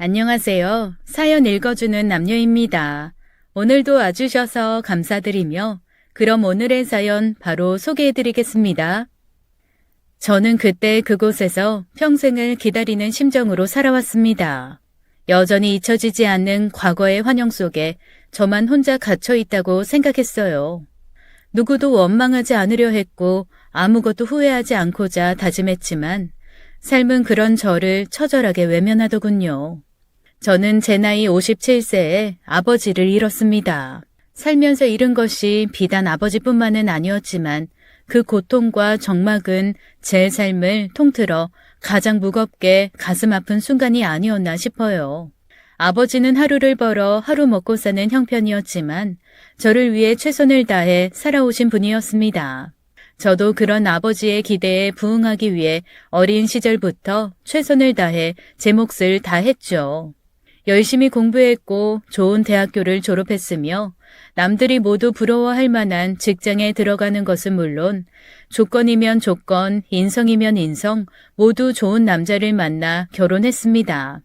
안녕하세요. 사연 읽어주는 남녀입니다. 오늘도 와주셔서 감사드리며 그럼 오늘의 사연 바로 소개해드리겠습니다. 저는 그때 그곳에서 평생을 기다리는 심정으로 살아왔습니다. 여전히 잊혀지지 않는 과거의 환영 속에 저만 혼자 갇혀 있다고 생각했어요. 누구도 원망하지 않으려 했고 아무것도 후회하지 않고자 다짐했지만 삶은 그런 저를 처절하게 외면하더군요. 저는 제 나이 57세에 아버지를 잃었습니다. 살면서 잃은 것이 비단 아버지뿐만은 아니었지만 그 고통과 적막은 제 삶을 통틀어 가장 무겁게 가슴 아픈 순간이 아니었나 싶어요. 아버지는 하루를 벌어 하루 먹고 사는 형편이었지만 저를 위해 최선을 다해 살아오신 분이었습니다. 저도 그런 아버지의 기대에 부응하기 위해 어린 시절부터 최선을 다해 제 몫을 다했죠. 열심히 공부했고 좋은 대학교를 졸업했으며 남들이 모두 부러워할 만한 직장에 들어가는 것은 물론 조건이면 조건, 인성이면 인성 모두 좋은 남자를 만나 결혼했습니다.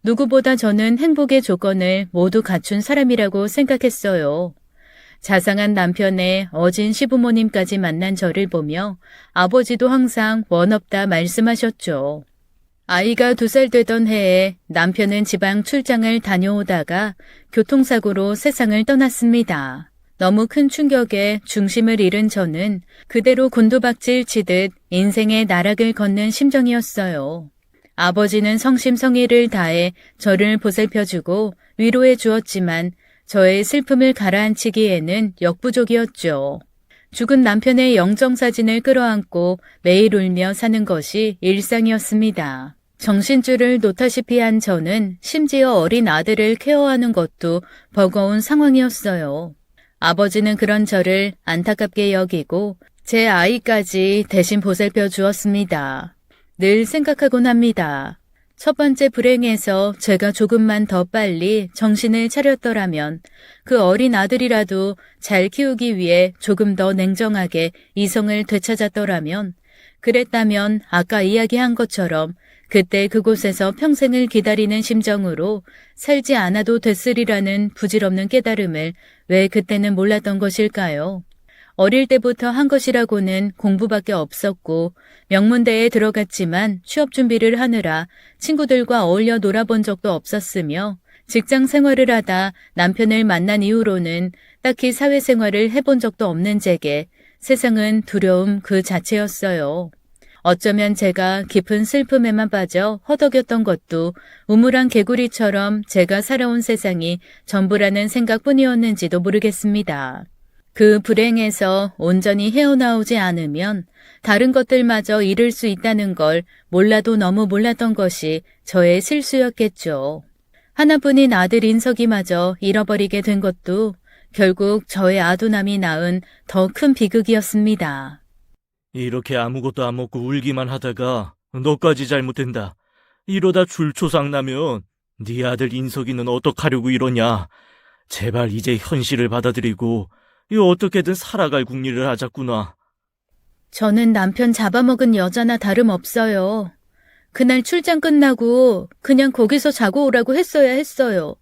누구보다 저는 행복의 조건을 모두 갖춘 사람이라고 생각했어요. 자상한 남편의 어진 시부모님까지 만난 저를 보며 아버지도 항상 원 없다 말씀하셨죠. 아이가 2살 되던 해에 남편은 지방 출장을 다녀오다가 교통사고로 세상을 떠났습니다. 너무 큰 충격에 중심을 잃은 저는 그대로 곤두박질 치듯 인생의 나락을 걷는 심정이었어요. 아버지는 성심성의를 다해 저를 보살펴주고 위로해 주었지만 저의 슬픔을 가라앉히기에는 역부족이었죠. 죽은 남편의 영정사진을 끌어안고 매일 울며 사는 것이 일상이었습니다. 정신줄을 놓다시피 한 저는 심지어 어린 아들을 케어하는 것도 버거운 상황이었어요. 아버지는 그런 저를 안타깝게 여기고 제 아이까지 대신 보살펴 주었습니다. 늘 생각하곤 합니다. 첫 번째 불행에서 제가 조금만 더 빨리 정신을 차렸더라면 그 어린 아들이라도 잘 키우기 위해 조금 더 냉정하게 이성을 되찾았더라면 그랬다면 아까 이야기한 것처럼 그때 그곳에서 평생을 기다리는 심정으로 살지 않아도 됐으리라는 부질없는 깨달음을 왜 그때는 몰랐던 것일까요? 어릴 때부터 한 것이라고는 공부밖에 없었고 명문대에 들어갔지만 취업 준비를 하느라 친구들과 어울려 놀아본 적도 없었으며 직장 생활을 하다 남편을 만난 이후로는 딱히 사회생활을 해본 적도 없는 제게 세상은 두려움 그 자체였어요. 어쩌면 제가 깊은 슬픔에만 빠져 허덕였던 것도 우물한 개구리처럼 제가 살아온 세상이 전부라는 생각뿐이었는지도 모르겠습니다. 그 불행에서 온전히 헤어나오지 않으면 다른 것들마저 잃을 수 있다는 걸 몰라도 너무 몰랐던 것이 저의 실수였겠죠. 하나뿐인 아들 인석이마저 잃어버리게 된 것도 결국 저의 아두남이 낳은 더 큰 비극이었습니다. 이렇게 아무것도 안 먹고 울기만 하다가 너까지 잘못된다. 이러다 줄초상 나면 네 아들 인석이는 어떡하려고 이러냐. 제발 이제 현실을 받아들이고 어떻게든 살아갈 궁리를 하자꾸나. 저는 남편 잡아먹은 여자나 다름없어요. 그날 출장 끝나고 그냥 거기서 자고 오라고 했어야 했어요.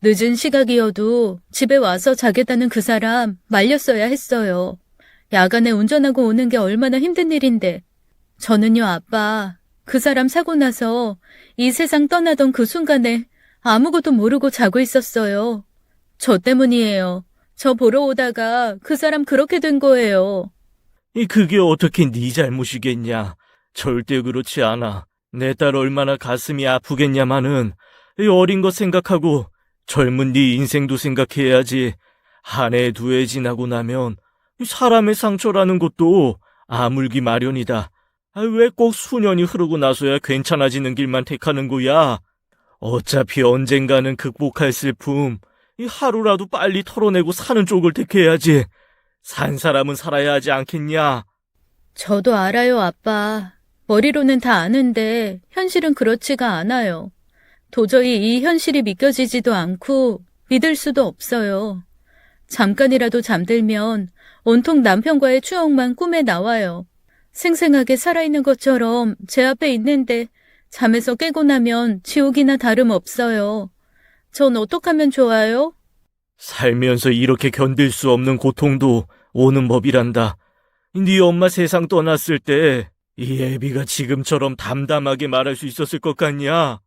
늦은 시각이어도 집에 와서 자겠다는 그 사람 말렸어야 했어요. 야간에 운전하고 오는 게 얼마나 힘든 일인데. 저는요, 아빠, 그 사람 사고 나서 이 세상 떠나던 그 순간에 아무것도 모르고 자고 있었어요. 저 때문이에요. 저 보러 오다가 그 사람 그렇게 된 거예요. 그게 어떻게 네 잘못이겠냐. 절대 그렇지 않아. 내 딸 얼마나 가슴이 아프겠냐마는 어린 것 생각하고 젊은 네 인생도 생각해야지. 한 해 두 해 지나고 나면 사람의 상처라는 것도 아물기 마련이다. 왜 꼭 수년이 흐르고 나서야 괜찮아지는 길만 택하는 거야? 어차피 언젠가는 극복할 슬픔, 하루라도 빨리 털어내고 사는 쪽을 택해야지. 산 사람은 살아야 하지 않겠냐? 저도 알아요, 아빠. 머리로는 다 아는데 현실은 그렇지가 않아요. 도저히 이 현실이 믿겨지지도 않고 믿을 수도 없어요. 잠깐이라도 잠들면 온통 남편과의 추억만 꿈에 나와요. 생생하게 살아있는 것처럼 제 앞에 있는데 잠에서 깨고 나면 지옥이나 다름없어요. 전 어떡하면 좋아요? 살면서 이렇게 견딜 수 없는 고통도 오는 법이란다. 네 엄마 세상 떠났을 때 이 애비가 지금처럼 담담하게 말할 수 있었을 것 같냐?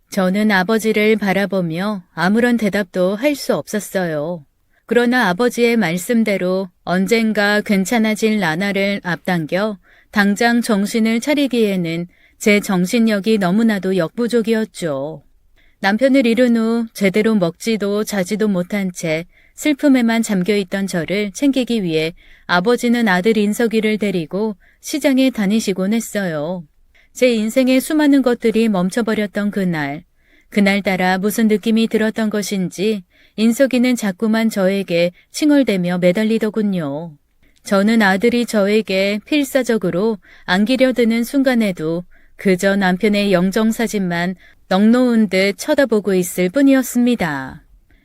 저는 아버지를 바라보며 아무런 대답도 할 수 없었어요. 그러나 아버지의 말씀대로 언젠가 괜찮아질 나날을 앞당겨 당장 정신을 차리기에는 제 정신력이 너무나도 역부족이었죠. 남편을 잃은 후 제대로 먹지도 자지도 못한 채 슬픔에만 잠겨있던 저를 챙기기 위해 아버지는 아들 인석이를 데리고 시장에 다니시곤 했어요. 제 인생의 수많은 것들이 멈춰버렸던 그날따라 무슨 느낌이 들었던 것인지 인석이는 자꾸만 저에게 칭얼대며 매달리더군요. 저는 아들이 저에게 필사적으로 안기려 드는 순간에도 그저 남편의 영정사진만 넋놓은 듯 쳐다보고 있을 뿐이었습니다.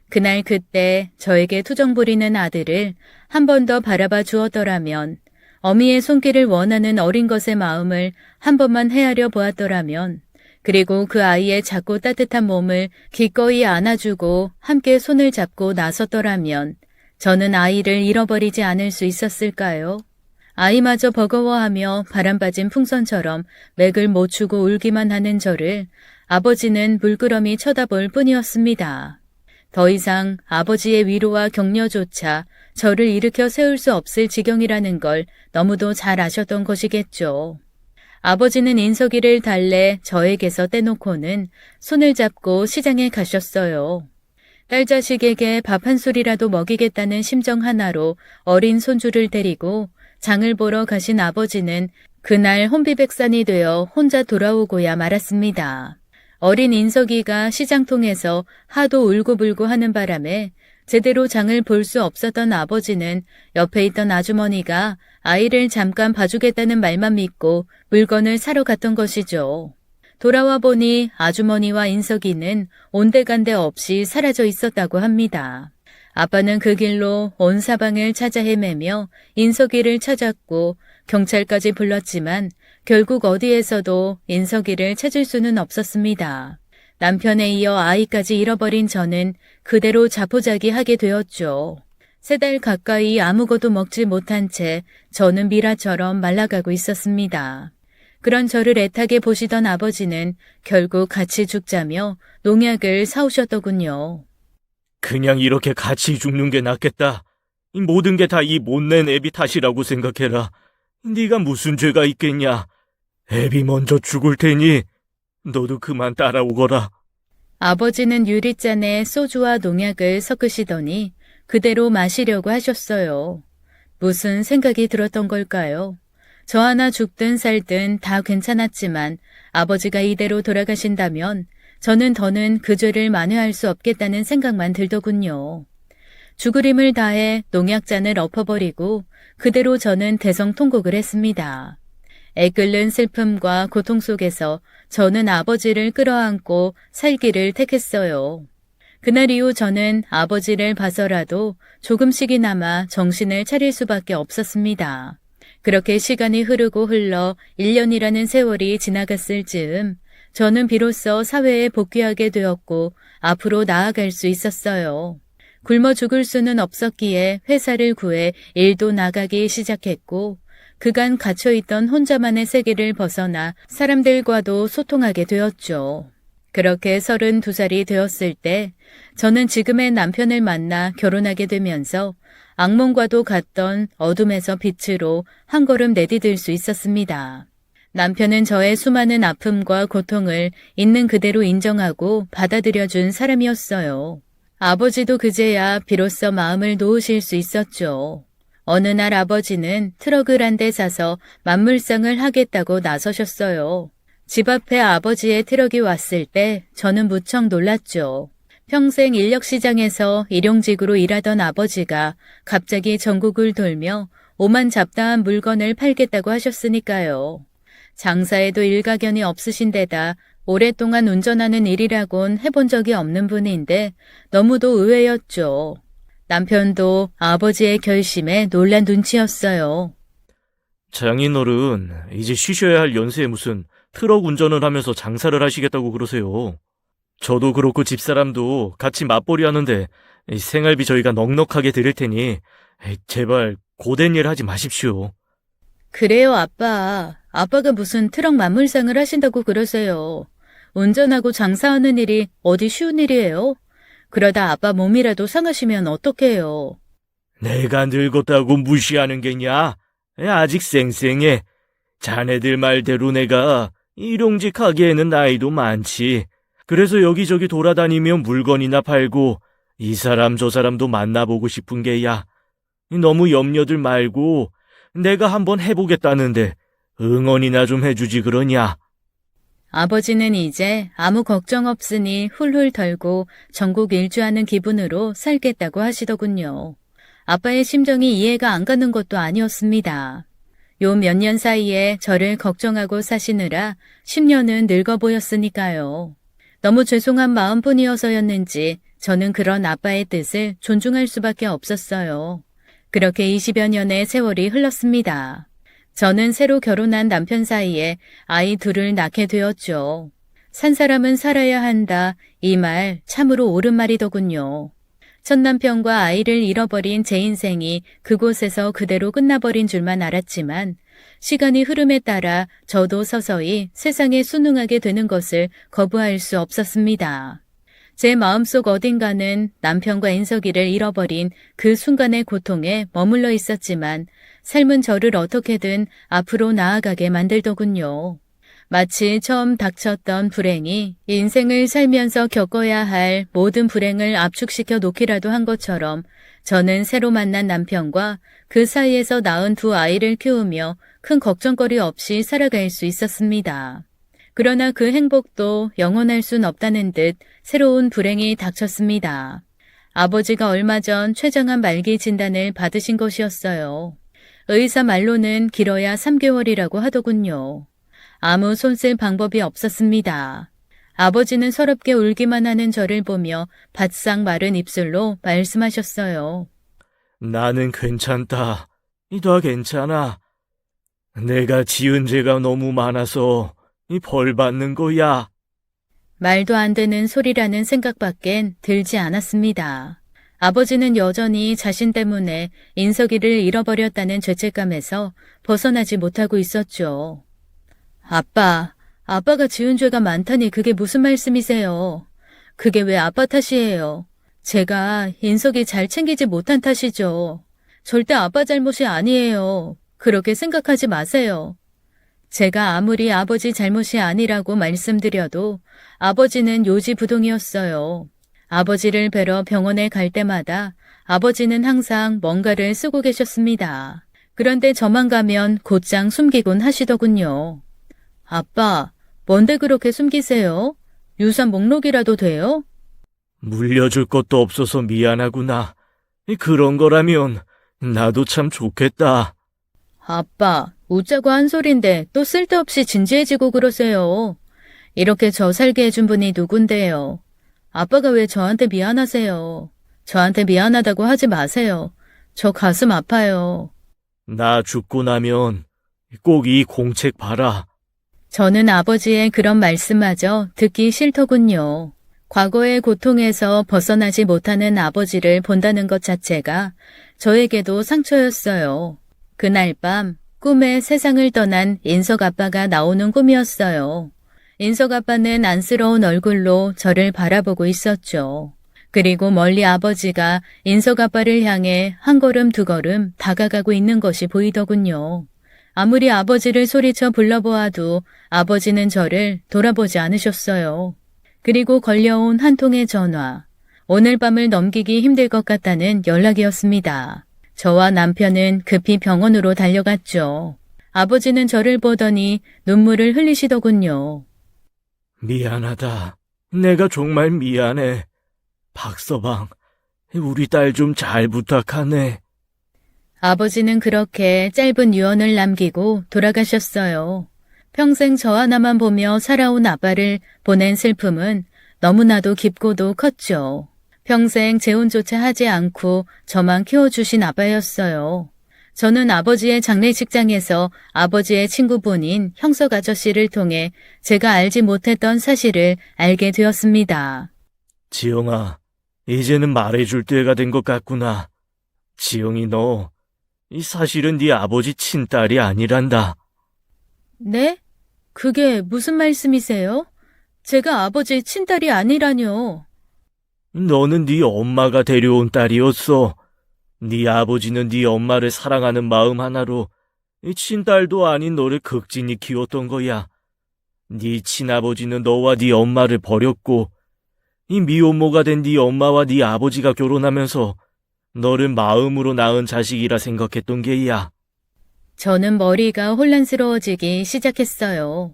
그날 그때 저에게 투정 부리는 아들을 한 번 더 바라봐 주었더라면, 어미의 손길을 원하는 어린 것의 마음을 한 번만 헤아려 보았더라면, 그리고 그 아이의 작고 따뜻한 몸을 기꺼이 안아주고 함께 손을 잡고 나섰더라면 저는 아이를 잃어버리지 않을 수 있었을까요? 아이마저 버거워하며 바람빠진 풍선처럼 맥을 못 추고 울기만 하는 저를 아버지는 물끄러미 쳐다볼 뿐이었습니다. 더 이상 아버지의 위로와 격려조차 저를 일으켜 세울 수 없을 지경이라는 걸 너무도 잘 아셨던 것이겠죠. 아버지는 인석이를 달래 저에게서 떼놓고는 손을 잡고 시장에 가셨어요. 딸 자식에게 밥 한 술이라도 먹이겠다는 심정 하나로 어린 손주를 데리고 장을 보러 가신 아버지는 그날 혼비백산이 되어 혼자 돌아오고야 말았습니다. 어린 인석이가 시장통에서 하도 울고불고 하는 바람에 제대로 장을 볼 수 없었던 아버지는 옆에 있던 아주머니가 아이를 잠깐 봐주겠다는 말만 믿고 물건을 사러 갔던 것이죠. 돌아와 보니 아주머니와 인석이는 온데간데 없이 사라져 있었다고 합니다. 아빠는 그 길로 온 사방을 찾아 헤매며 인석이를 찾았고 경찰까지 불렀지만 결국 어디에서도 인석이를 찾을 수는 없었습니다. 남편에 이어 아이까지 잃어버린 저는 그대로 자포자기하게 되었죠. 3달 가까이 아무것도 먹지 못한 채 저는 미라처럼 말라가고 있었습니다. 그런 저를 애타게 보시던 아버지는 결국 같이 죽자며 농약을 사오셨더군요. 그냥 이렇게 같이 죽는 게 낫겠다. 이 모든 게 다 이 못낸 애비 탓이라고 생각해라. 네가 무슨 죄가 있겠냐. 애비 먼저 죽을 테니 너도 그만 따라오거라. 아버지는 유리잔에 소주와 농약을 섞으시더니 그대로 마시려고 하셨어요. 무슨 생각이 들었던 걸까요? 저 하나 죽든 살든 다 괜찮았지만 아버지가 이대로 돌아가신다면 저는 더는 그 죄를 만회할 수 없겠다는 생각만 들더군요. 죽을 힘을 다해 농약잔을 엎어버리고 그대로 저는 대성통곡을 했습니다. 애끓는 슬픔과 고통 속에서 저는 아버지를 끌어안고 살기를 택했어요. 그날 이후 저는 아버지를 봐서라도 조금씩이나마 정신을 차릴 수밖에 없었습니다. 그렇게 시간이 흐르고 흘러 1년이라는 세월이 지나갔을 즈음 저는 비로소 사회에 복귀하게 되었고 앞으로 나아갈 수 있었어요. 굶어 죽을 수는 없었기에 회사를 구해 일도 나가기 시작했고 그간 갇혀있던 혼자만의 세계를 벗어나 사람들과도 소통하게 되었죠. 그렇게 32살이 되었을 때 저는 지금의 남편을 만나 결혼하게 되면서 악몽과도 같던 어둠에서 빛으로 한 걸음 내디딜 수 있었습니다. 남편은 저의 수많은 아픔과 고통을 있는 그대로 인정하고 받아들여준 사람이었어요. 아버지도 그제야 비로소 마음을 놓으실 수 있었죠. 어느 날 아버지는 트럭을 한 대 사서 만물상을 하겠다고 나서셨어요. 집 앞에 아버지의 트럭이 왔을 때 저는 무척 놀랐죠. 평생 인력시장에서 일용직으로 일하던 아버지가 갑자기 전국을 돌며 오만잡다한 물건을 팔겠다고 하셨으니까요. 장사에도 일가견이 없으신 데다 오랫동안 운전하는 일이라곤 해본 적이 없는 분인데 너무도 의외였죠. 남편도 아버지의 결심에 놀란 눈치였어요. 장인어른, 이제 쉬셔야 할 연세에 무슨 트럭 운전을 하면서 장사를 하시겠다고 그러세요. 저도 그렇고 집사람도 같이 맞벌이 하는데 생활비 저희가 넉넉하게 드릴 테니 제발 고된 일 하지 마십시오. 그래요, 아빠. 아빠가 무슨 트럭 만물상을 하신다고 그러세요. 운전하고 장사하는 일이 어디 쉬운 일이에요? 그러다 아빠 몸이라도 상하시면 어떡해요. 내가 늙었다고 무시하는 게냐? 아직 쌩쌩해. 자네들 말대로 내가 일용직하기에는 나이도 많지. 그래서 여기저기 돌아다니며 물건이나 팔고 이 사람 저 사람도 만나보고 싶은 게야. 너무 염려들 말고 내가 한번 해보겠다는데 응원이나 좀 해주지 그러냐? 아버지는 이제 아무 걱정 없으니 훌훌 털고 전국 일주하는 기분으로 살겠다고 하시더군요. 아빠의 심정이 이해가 안 가는 것도 아니었습니다. 요 몇 년 사이에 저를 걱정하고 사시느라 10년은 늙어 보였으니까요. 너무 죄송한 마음뿐이어서였는지 저는 그런 아빠의 뜻을 존중할 수밖에 없었어요. 그렇게 20여 년의 세월이 흘렀습니다. 저는 새로 결혼한 남편 사이에 아이 둘을 낳게 되었죠. 산 사람은 살아야 한다. 이 말 참으로 옳은 말이더군요. 첫 남편과 아이를 잃어버린 제 인생이 그곳에서 그대로 끝나버린 줄만 알았지만 시간이 흐름에 따라 저도 서서히 세상에 순응하게 되는 것을 거부할 수 없었습니다. 제 마음속 어딘가는 남편과 인석이를 잃어버린 그 순간의 고통에 머물러 있었지만 삶은 저를 어떻게든 앞으로 나아가게 만들더군요. 마치 처음 닥쳤던 불행이 인생을 살면서 겪어야 할 모든 불행을 압축시켜 놓기라도 한 것처럼 저는 새로 만난 남편과 그 사이에서 낳은 두 아이를 키우며 큰 걱정거리 없이 살아갈 수 있었습니다. 그러나 그 행복도 영원할 순 없다는 듯 새로운 불행이 닥쳤습니다. 아버지가 얼마 전 췌장암 말기 진단을 받으신 것이었어요. 의사 말로는 길어야 3개월이라고 하더군요. 아무 손쓸 방법이 없었습니다. 아버지는 서럽게 울기만 하는 저를 보며 바싹 마른 입술로 말씀하셨어요. 나는 괜찮다. 다 괜찮아. 내가 지은 죄가 너무 많아서 벌 받는 거야. 말도 안 되는 소리라는 생각밖엔 들지 않았습니다. 아버지는 여전히 자신 때문에 인석이를 잃어버렸다는 죄책감에서 벗어나지 못하고 있었죠. 아빠가 지은 죄가 많다니 그게 무슨 말씀이세요? 그게 왜 아빠 탓이에요? 제가 인석이 잘 챙기지 못한 탓이죠. 절대 아빠 잘못이 아니에요. 그렇게 생각하지 마세요. 제가 아무리 아버지 잘못이 아니라고 말씀드려도 아버지는 요지부동이었어요. 아버지를 뵈러 병원에 갈 때마다 아버지는 항상 뭔가를 쓰고 계셨습니다. 그런데 저만 가면 곧장 숨기곤 하시더군요. 아빠, 뭔데 그렇게 숨기세요? 유산 목록이라도 돼요? 물려줄 것도 없어서 미안하구나. 그런 거라면 나도 참 좋겠다. 아빠, 웃자고 한 소린데 또 쓸데없이 진지해지고 그러세요. 이렇게 저 살게 해준 분이 누군데요? 아빠가 왜 저한테 미안하세요? 저한테 미안하다고 하지 마세요. 저 가슴 아파요. 나 죽고 나면 꼭 이 공책 봐라. 저는 아버지의 그런 말씀마저 듣기 싫더군요. 과거의 고통에서 벗어나지 못하는 아버지를 본다는 것 자체가 저에게도 상처였어요. 그날 밤 꿈에 세상을 떠난 인석 아빠가 나오는 꿈이었어요. 인석 아빠는 안쓰러운 얼굴로 저를 바라보고 있었죠. 그리고 멀리 아버지가 인석 아빠를 향해 한 걸음 두 걸음 다가가고 있는 것이 보이더군요. 아무리 아버지를 소리쳐 불러보아도 아버지는 저를 돌아보지 않으셨어요. 그리고 걸려온 한 통의 전화. 오늘 밤을 넘기기 힘들 것 같다는 연락이었습니다. 저와 남편은 급히 병원으로 달려갔죠. 아버지는 저를 보더니 눈물을 흘리시더군요. 미안하다. 내가 정말 미안해. 박서방, 우리 딸 좀 잘 부탁하네. 아버지는 그렇게 짧은 유언을 남기고 돌아가셨어요. 평생 저 하나만 보며 살아온 아빠를 보낸 슬픔은 너무나도 깊고도 컸죠. 평생 재혼조차 하지 않고 저만 키워주신 아빠였어요. 저는 아버지의 장례식장에서 아버지의 친구분인 형석 아저씨를 통해 제가 알지 못했던 사실을 알게 되었습니다. 지영아, 이제는 말해줄 때가 된 것 같구나. 지영이 너, 이 사실은 네 아버지 친딸이 아니란다. 네? 그게 무슨 말씀이세요? 제가 아버지 친딸이 아니라뇨. 너는 네 엄마가 데려온 딸이었어. 네 아버지는 네 엄마를 사랑하는 마음 하나로 이 친딸도 아닌 너를 극진히 키웠던 거야. 네 친아버지는 너와 네 엄마를 버렸고 이 미혼모가 된 네 엄마와 네 아버지가 결혼하면서 너를 마음으로 낳은 자식이라 생각했던 게야. 저는 머리가 혼란스러워지기 시작했어요.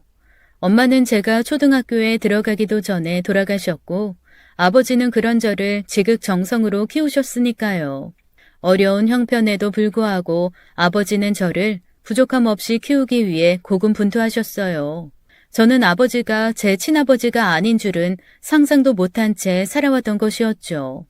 엄마는 제가 초등학교에 들어가기도 전에 돌아가셨고 아버지는 그런 저를 지극정성으로 키우셨으니까요. 어려운 형편에도 불구하고 아버지는 저를 부족함 없이 키우기 위해 고군분투하셨어요. 저는 아버지가 제 친아버지가 아닌 줄은 상상도 못한 채 살아왔던 것이었죠.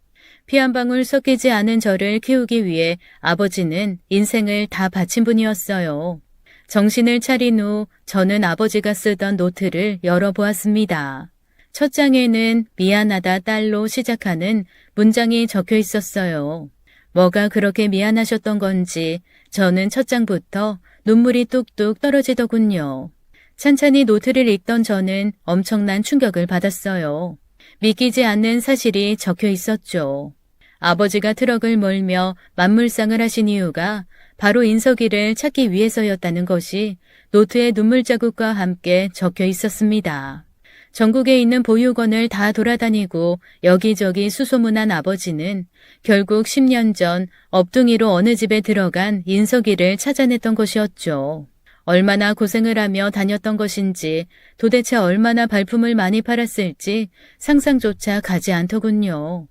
피 한 방울 섞이지 않은 저를 키우기 위해 아버지는 인생을 다 바친 분이었어요. 정신을 차린 후 저는 아버지가 쓰던 노트를 열어보았습니다. 첫 장에는 미안하다 딸로 시작하는 문장이 적혀 있었어요. 뭐가 그렇게 미안하셨던 건지 저는 첫 장부터 눈물이 뚝뚝 떨어지더군요. 찬찬히 노트를 읽던 저는 엄청난 충격을 받았어요. 믿기지 않는 사실이 적혀 있었죠. 아버지가 트럭을 몰며 만물상을 하신 이유가 바로 인석이를 찾기 위해서였다는 것이 노트의 눈물 자국과 함께 적혀 있었습니다. 전국에 있는 보육원을 다 돌아다니고 여기저기 수소문한 아버지는 결국 10년 전 업둥이로 어느 집에 들어간 인석이를 찾아냈던 것이었죠. 얼마나 고생을 하며 다녔던 것인지 도대체 얼마나 발품을 많이 팔았을지 상상조차 가지 않더군요.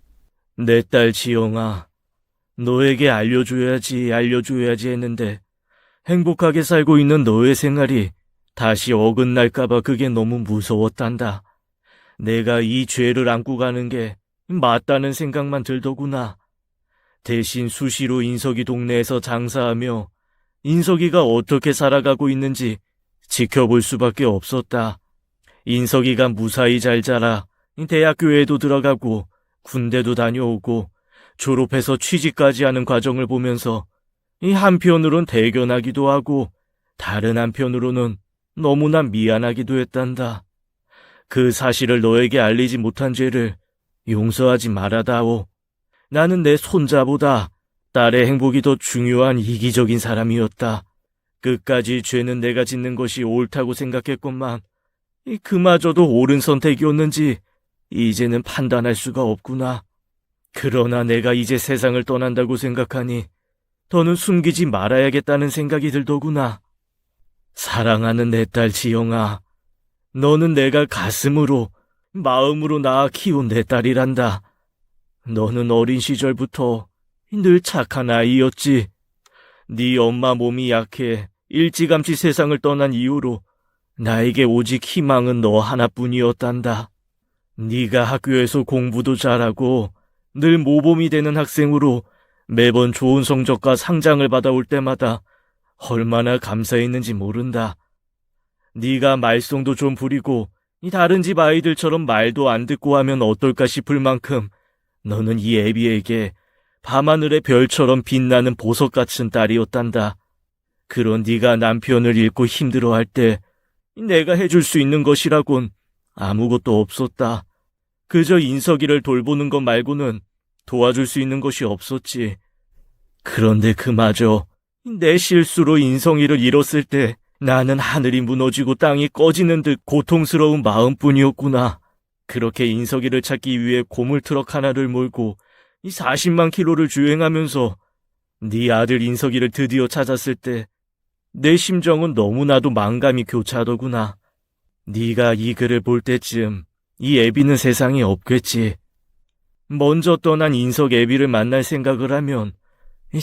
내 딸 지영아, 너에게 알려줘야지 했는데 행복하게 살고 있는 너의 생활이 다시 어긋날까봐 그게 너무 무서웠단다. 내가 이 죄를 안고 가는 게 맞다는 생각만 들더구나. 대신 수시로 인석이 동네에서 장사하며 인석이가 어떻게 살아가고 있는지 지켜볼 수밖에 없었다. 인석이가 무사히 잘 자라 대학교에도 들어가고 군대도 다녀오고 졸업해서 취직까지 하는 과정을 보면서 이 한편으론 대견하기도 하고 다른 한편으로는 너무나 미안하기도 했단다. 그 사실을 너에게 알리지 못한 죄를 용서하지 말아다오. 나는 내 손자보다 딸의 행복이 더 중요한 이기적인 사람이었다. 끝까지 죄는 내가 짓는 것이 옳다고 생각했건만 그마저도 옳은 선택이었는지 이제는 판단할 수가 없구나. 그러나 내가 이제 세상을 떠난다고 생각하니 더는 숨기지 말아야겠다는 생각이 들더구나. 사랑하는 내 딸 지영아, 너는 내가 가슴으로, 마음으로 낳아 키운 내 딸이란다. 너는 어린 시절부터 늘 착한 아이였지. 네 엄마 몸이 약해 일찌감치 세상을 떠난 이후로 나에게 오직 희망은 너 하나뿐이었단다. 네가 학교에서 공부도 잘하고 늘 모범이 되는 학생으로 매번 좋은 성적과 상장을 받아올 때마다 얼마나 감사했는지 모른다. 네가 말썽도 좀 부리고 다른 집 아이들처럼 말도 안 듣고 하면 어떨까 싶을 만큼 너는 이 애비에게 밤하늘의 별처럼 빛나는 보석 같은 딸이었단다. 그런 네가 남편을 잃고 힘들어할 때 내가 해줄 수 있는 것이라곤 아무것도 없었다. 그저 인석이를 돌보는 것 말고는 도와줄 수 있는 것이 없었지. 그런데 그마저 내 실수로 인성이를 잃었을 때 나는 하늘이 무너지고 땅이 꺼지는 듯 고통스러운 마음뿐이었구나. 그렇게 인석이를 찾기 위해 고물트럭 하나를 몰고 40만 킬로를 주행하면서 네 아들 인석이를 드디어 찾았을 때 내 심정은 너무나도 만감이 교차하더구나. 네가 이 글을 볼 때쯤 이 애비는 세상에 없겠지. 먼저 떠난 인석 애비를 만날 생각을 하면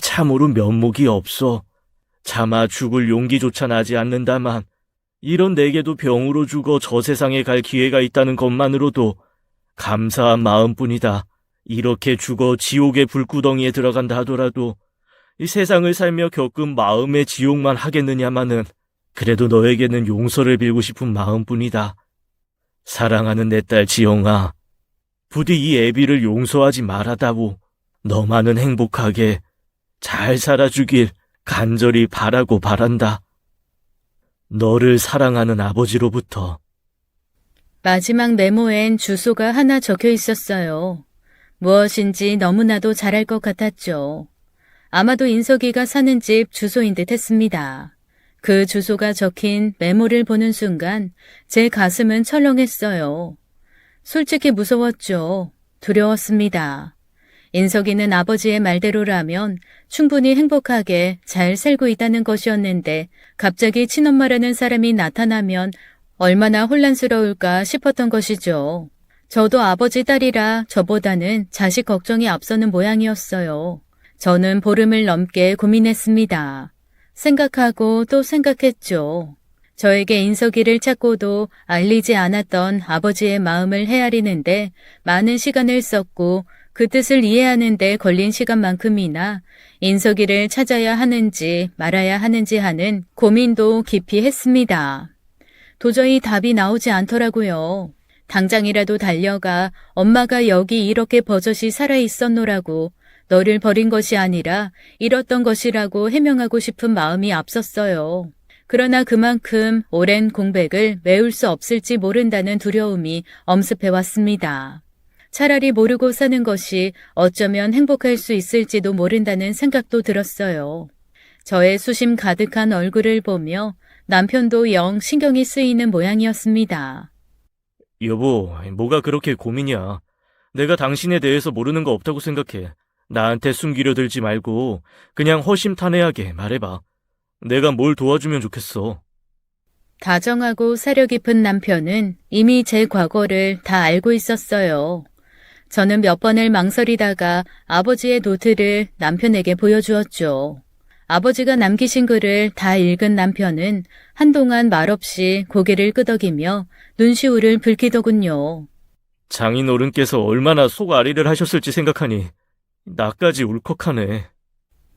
참으로 면목이 없어. 차마 죽을 용기조차 나지 않는다만 이런 내게도 병으로 죽어 저 세상에 갈 기회가 있다는 것만으로도 감사한 마음뿐이다. 이렇게 죽어 지옥의 불구덩이에 들어간다 하더라도 이 세상을 살며 겪은 마음의 지옥만 하겠느냐마는 그래도 너에게는 용서를 빌고 싶은 마음뿐이다. 사랑하는 내 딸 지영아, 부디 이 애비를 용서하지 말아다오. 너만은 행복하게 잘 살아주길 간절히 바라고 바란다. 너를 사랑하는 아버지로부터. 마지막 메모엔 주소가 하나 적혀 있었어요. 무엇인지 너무나도 잘할 것 같았죠. 아마도 인석이가 사는 집 주소인 듯 했습니다. 그 주소가 적힌 메모를 보는 순간 제 가슴은 철렁했어요. 솔직히 무서웠죠. 두려웠습니다. 인석이는 아버지의 말대로라면 충분히 행복하게 잘 살고 있다는 것이었는데 갑자기 친엄마라는 사람이 나타나면 얼마나 혼란스러울까 싶었던 것이죠. 저도 아버지 딸이라 저보다는 자식 걱정이 앞서는 모양이었어요. 저는 보름을 넘게 고민했습니다. 생각하고 또 생각했죠. 저에게 인석이를 찾고도 알리지 않았던 아버지의 마음을 헤아리는데 많은 시간을 썼고 그 뜻을 이해하는 데 걸린 시간만큼이나 인석이를 찾아야 하는지 말아야 하는지 하는 고민도 깊이 했습니다. 도저히 답이 나오지 않더라고요. 당장이라도 달려가 엄마가 여기 이렇게 버젓이 살아있었노라고 너를 버린 것이 아니라 잃었던 것이라고 해명하고 싶은 마음이 앞섰어요. 그러나 그만큼 오랜 공백을 메울 수 없을지 모른다는 두려움이 엄습해왔습니다. 차라리 모르고 사는 것이 어쩌면 행복할 수 있을지도 모른다는 생각도 들었어요. 저의 수심 가득한 얼굴을 보며 남편도 영 신경이 쓰이는 모양이었습니다. 여보, 뭐가 그렇게 고민이야. 내가 당신에 대해서 모르는 거 없다고 생각해. 나한테 숨기려 들지 말고 그냥 허심탄회하게 말해봐. 내가 뭘 도와주면 좋겠어. 다정하고 사려 깊은 남편은 이미 제 과거를 다 알고 있었어요. 저는 몇 번을 망설이다가 아버지의 노트를 남편에게 보여주었죠. 아버지가 남기신 글을 다 읽은 남편은 한동안 말없이 고개를 끄덕이며 눈시울을 붉히더군요. 장인어른께서 얼마나 속앓이를 하셨을지 생각하니 나까지 울컥하네.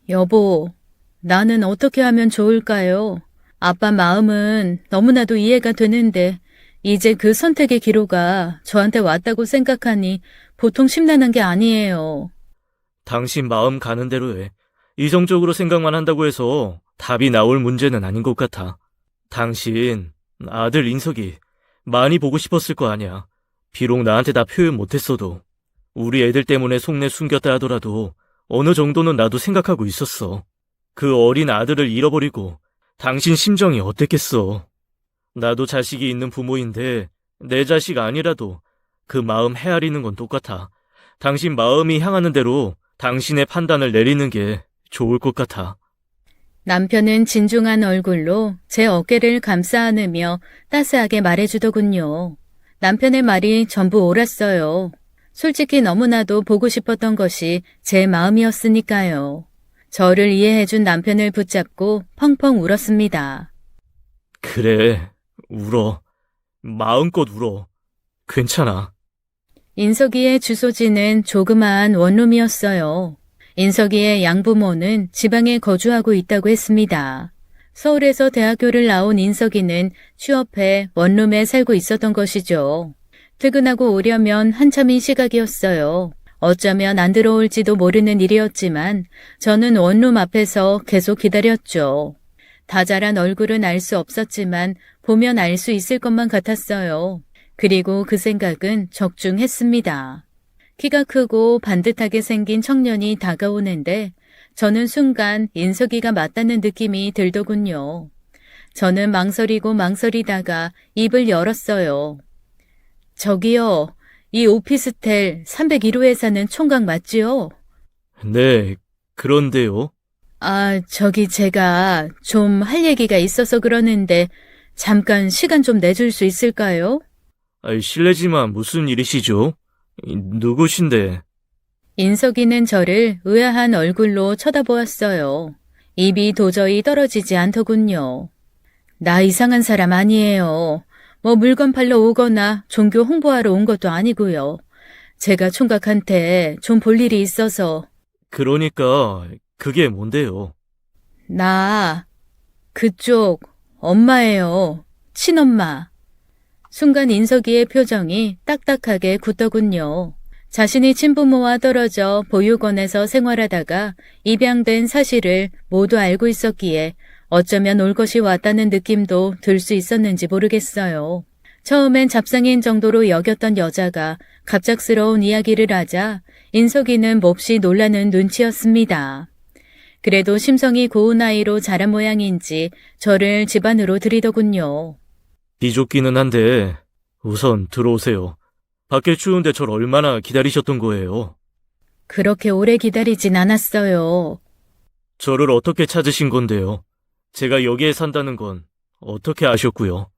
여보, 나는 어떻게 하면 좋을까요? 아빠 마음은 너무나도 이해가 되는데 이제 그 선택의 기로가 저한테 왔다고 생각하니 보통 심란한 게 아니에요. 당신 마음 가는 대로 해. 이성적으로 생각만 한다고 해서 답이 나올 문제는 아닌 것 같아. 당신 아들 인석이 많이 보고 싶었을 거 아니야. 비록 나한테 다 표현 못했어도 우리 애들 때문에 속내 숨겼다 하더라도 어느 정도는 나도 생각하고 있었어. 그 어린 아들을 잃어버리고 당신 심정이 어땠겠어. 나도 자식이 있는 부모인데 내 자식 아니라도 그 마음 헤아리는 건 똑같아. 당신 마음이 향하는 대로 당신의 판단을 내리는 게 좋을 것 같아. 남편은 진중한 얼굴로 제 어깨를 감싸 안으며 따스하게 말해주더군요. 남편의 말이 전부 옳았어요. 솔직히 너무나도 보고 싶었던 것이 제 마음이었으니까요. 저를 이해해준 남편을 붙잡고 펑펑 울었습니다. 그래, 울어. 마음껏 울어. 괜찮아. 인석이의 주소지는 조그마한 원룸이었어요. 인석이의 양부모는 지방에 거주하고 있다고 했습니다. 서울에서 대학교를 나온 인석이는 취업해 원룸에 살고 있었던 것이죠. 퇴근하고 오려면 한참인 시각이었어요. 어쩌면 안 들어올지도 모르는 일이었지만 저는 원룸 앞에서 계속 기다렸죠. 다자란 얼굴은 알 수 없었지만 보면 알 수 있을 것만 같았어요. 그리고 그 생각은 적중했습니다. 키가 크고 반듯하게 생긴 청년이 다가오는데 저는 순간 인석이가 맞다는 느낌이 들더군요. 저는 망설이고 망설이다가 입을 열었어요. 저기요, 이 오피스텔 301호에 사는 총각 맞지요? 네, 그런데요. 아, 저기 제가 좀 할 얘기가 있어서 그러는데 잠깐 시간 좀 내줄 수 있을까요? 실례지만 무슨 일이시죠? 누구신데? 인석이는 저를 의아한 얼굴로 쳐다보았어요. 입이 도저히 떨어지지 않더군요. 나 이상한 사람 아니에요. 뭐 물건 팔러 오거나 종교 홍보하러 온 것도 아니고요. 제가 총각한테 좀 볼 일이 있어서. 그러니까 그게 뭔데요? 나 그쪽 엄마예요. 친엄마. 순간 인석이의 표정이 딱딱하게 굳더군요. 자신이 친부모와 떨어져 보육원에서 생활하다가 입양된 사실을 모두 알고 있었기에 어쩌면 올 것이 왔다는 느낌도 들 수 있었는지 모르겠어요. 처음엔 잡상인 정도로 여겼던 여자가 갑작스러운 이야기를 하자 인석이는 몹시 놀라는 눈치였습니다. 그래도 심성이 고운 아이로 자란 모양인지 저를 집 안으로 들이더군요. 비좁기는 한데 우선 들어오세요. 밖에 추운데 절 얼마나 기다리셨던 거예요? 그렇게 오래 기다리진 않았어요. 저를 어떻게 찾으신 건데요? 제가 여기에 산다는 건 어떻게 아셨고요?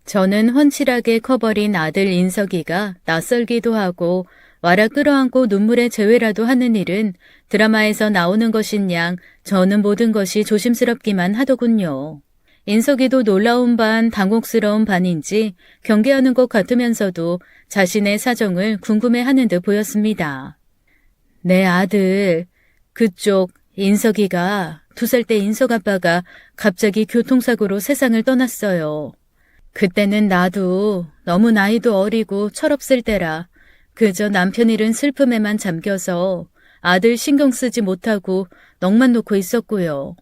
저는 훤칠하게 커버린 아들 인석이가 낯설기도 하고 와라 끌어안고 눈물의 제외라도 하는 일은 드라마에서 나오는 것인 양 저는 모든 것이 조심스럽기만 하더군요. 인석이도 놀라운 반 당혹스러운 반인지 경계하는 것 같으면서도 자신의 사정을 궁금해하는 듯 보였습니다. 내 아들, 그쪽 인석이가 2살 때 인석 아빠가 갑자기 교통사고로 세상을 떠났어요. 그때는 나도 너무 나이도 어리고 철없을 때라 그저 남편 잃은 슬픔에만 잠겨서 아들 신경 쓰지 못하고 넋만 놓고 있었고요.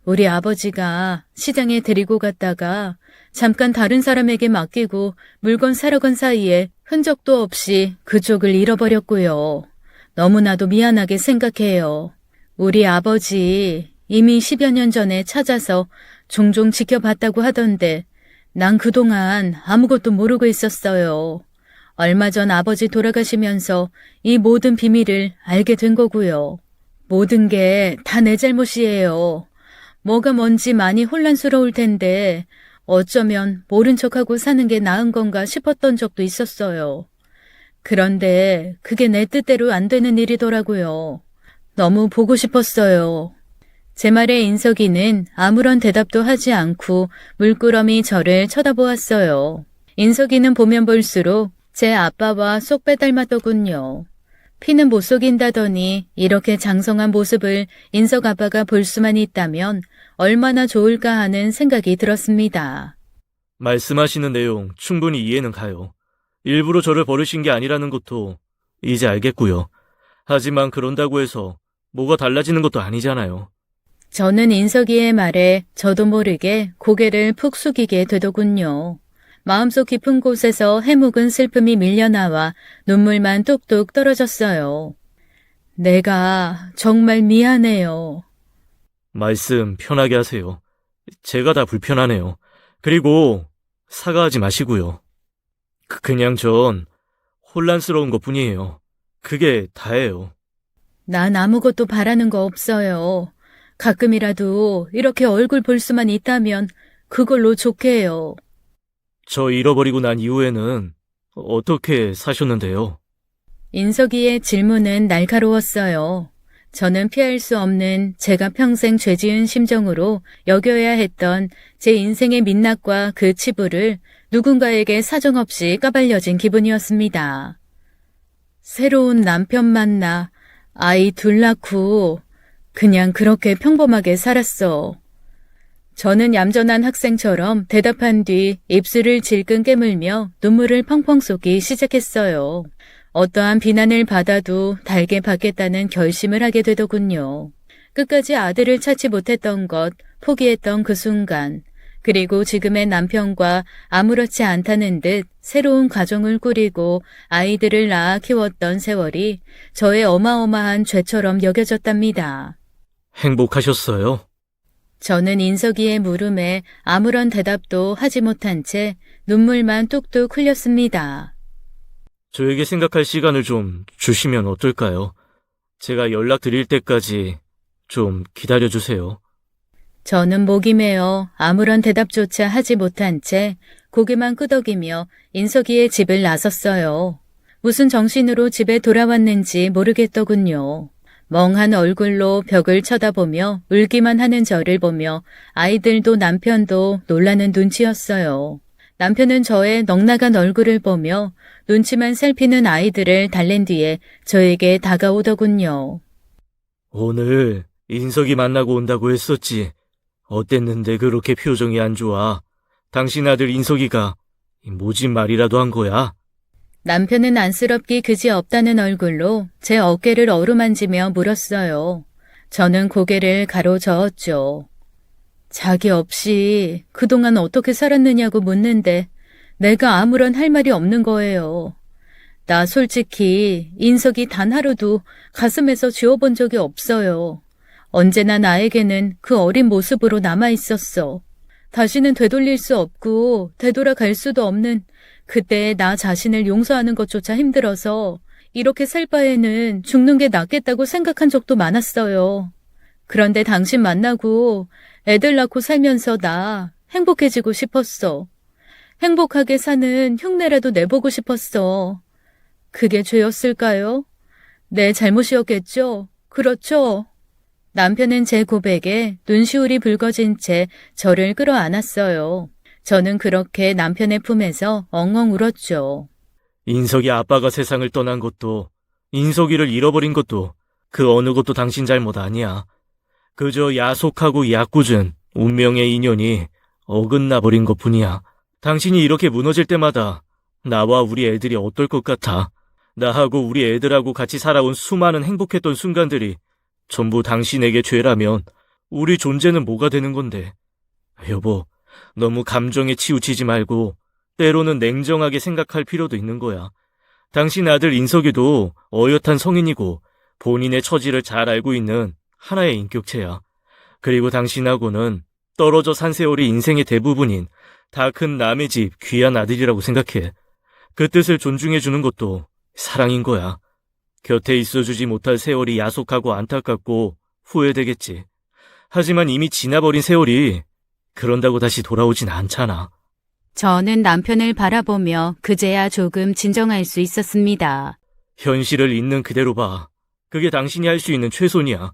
우리 아버지가 시장에 데리고 갔다가 잠깐 다른 사람에게 맡기고 물건 사러 간 사이에 흔적도 없이 그쪽을 잃어버렸고요. 너무나도 미안하게 생각해요. 우리 아버지 이미 10여 년 전에 찾아서 종종 지켜봤다고 하던데 난 그동안 아무것도 모르고 있었어요. 얼마 전 아버지 돌아가시면서 이 모든 비밀을 알게 된 거고요. 모든 게 다 내 잘못이에요. 뭐가 뭔지 많이 혼란스러울 텐데 어쩌면 모른 척하고 사는 게 나은 건가 싶었던 적도 있었어요. 그런데 그게 내 뜻대로 안 되는 일이더라고요. 너무 보고 싶었어요. 제 말에 인석이는 아무런 대답도 하지 않고 물끄러미 저를 쳐다보았어요. 인석이는 보면 볼수록 제 아빠와 쏙 빼닮았더군요. 피는 못 속인다더니 이렇게 장성한 모습을 인석 아빠가 볼 수만 있다면 얼마나 좋을까 하는 생각이 들었습니다. 말씀하시는 내용 충분히 이해는 가요. 일부러 저를 버리신 게 아니라는 것도 이제 알겠고요. 하지만 그런다고 해서 뭐가 달라지는 것도 아니잖아요. 저는 인석이의 말에 저도 모르게 고개를 푹 숙이게 되더군요. 마음속 깊은 곳에서 해묵은 슬픔이 밀려나와 눈물만 뚝뚝 떨어졌어요. 내가 정말 미안해요. 말씀 편하게 하세요. 제가 다 불편하네요. 그리고 사과하지 마시고요. 그냥 전 혼란스러운 것뿐이에요. 그게 다예요. 난 아무것도 바라는 거 없어요. 가끔이라도 이렇게 얼굴 볼 수만 있다면 그걸로 좋게 해요. 저 잃어버리고 난 이후에는 어떻게 사셨는데요? 인석이의 질문은 날카로웠어요. 저는 피할 수 없는 제가 평생 죄지은 심정으로 여겨야 했던 제 인생의 민낯과 그 치부를 누군가에게 사정없이 까발려진 기분이었습니다. 새로운 남편 만나 아이 둘 낳고 그냥 그렇게 평범하게 살았어. 저는 얌전한 학생처럼 대답한 뒤 입술을 질끈 깨물며 눈물을 펑펑 쏟기 시작했어요. 어떠한 비난을 받아도 달게 받겠다는 결심을 하게 되더군요. 끝까지 아들을 찾지 못했던 것, 포기했던 그 순간, 그리고 지금의 남편과 아무렇지 않다는 듯 새로운 가정을 꾸리고 아이들을 낳아 키웠던 세월이 저의 어마어마한 죄처럼 여겨졌답니다. 행복하셨어요? 저는 인석이의 물음에 아무런 대답도 하지 못한 채 눈물만 뚝뚝 흘렸습니다. 저에게 생각할 시간을 좀 주시면 어떨까요? 제가 연락드릴 때까지 좀 기다려주세요. 저는 목이 메어 아무런 대답조차 하지 못한 채 고개만 끄덕이며 인석이의 집을 나섰어요. 무슨 정신으로 집에 돌아왔는지 모르겠더군요. 멍한 얼굴로 벽을 쳐다보며 울기만 하는 저를 보며 아이들도 남편도 놀라는 눈치였어요. 남편은 저의 넉나간 얼굴을 보며 눈치만 살피는 아이들을 달랜 뒤에 저에게 다가오더군요. 오늘 인석이 만나고 온다고 했었지. 어땠는데 그렇게 표정이 안 좋아? 당신 아들 인석이가 모진 말이라도 한 거야? 남편은 안쓰럽기 그지없다는 얼굴로 제 어깨를 어루만지며 물었어요. 저는 고개를 가로저었죠. 자기 없이 그동안 어떻게 살았느냐고 묻는데 내가 아무런 할 말이 없는 거예요. 나 솔직히 인석이 단 하루도 가슴에서 지워본 적이 없어요. 언제나 나에게는 그 어린 모습으로 남아 있었어. 다시는 되돌릴 수 없고 되돌아갈 수도 없는 그때의 나 자신을 용서하는 것조차 힘들어서 이렇게 살 바에는 죽는 게 낫겠다고 생각한 적도 많았어요. 그런데 당신 만나고 애들 낳고 살면서 나 행복해지고 싶었어. 행복하게 사는 흉내라도 내보고 싶었어. 그게 죄였을까요? 내 잘못이었겠죠? 그렇죠? 남편은 제 고백에 눈시울이 붉어진 채 저를 끌어안았어요. 저는 그렇게 남편의 품에서 엉엉 울었죠. 인석이 아빠가 세상을 떠난 것도, 인석이를 잃어버린 것도, 그 어느 것도 당신 잘못 아니야. 그저 야속하고 야꾸준 운명의 인연이 어긋나버린 것뿐이야. 당신이 이렇게 무너질 때마다 나와 우리 애들이 어떨 것 같아. 나하고 우리 애들하고 같이 살아온 수많은 행복했던 순간들이 전부 당신에게 죄라면 우리 존재는 뭐가 되는 건데. 여보, 너무 감정에 치우치지 말고 때로는 냉정하게 생각할 필요도 있는 거야. 당신 아들 인석이도 어엿한 성인이고 본인의 처지를 잘 알고 있는 하나의 인격체야. 그리고 당신하고는 떨어져 산 세월이 인생의 대부분인 다 큰 남의 집 귀한 아들이라고 생각해. 그 뜻을 존중해주는 것도 사랑인 거야. 곁에 있어주지 못할 세월이 야속하고 안타깝고 후회되겠지. 하지만 이미 지나버린 세월이 그런다고 다시 돌아오진 않잖아. 저는 남편을 바라보며 그제야 조금 진정할 수 있었습니다. 현실을 있는 그대로 봐. 그게 당신이 할 수 있는 최선이야.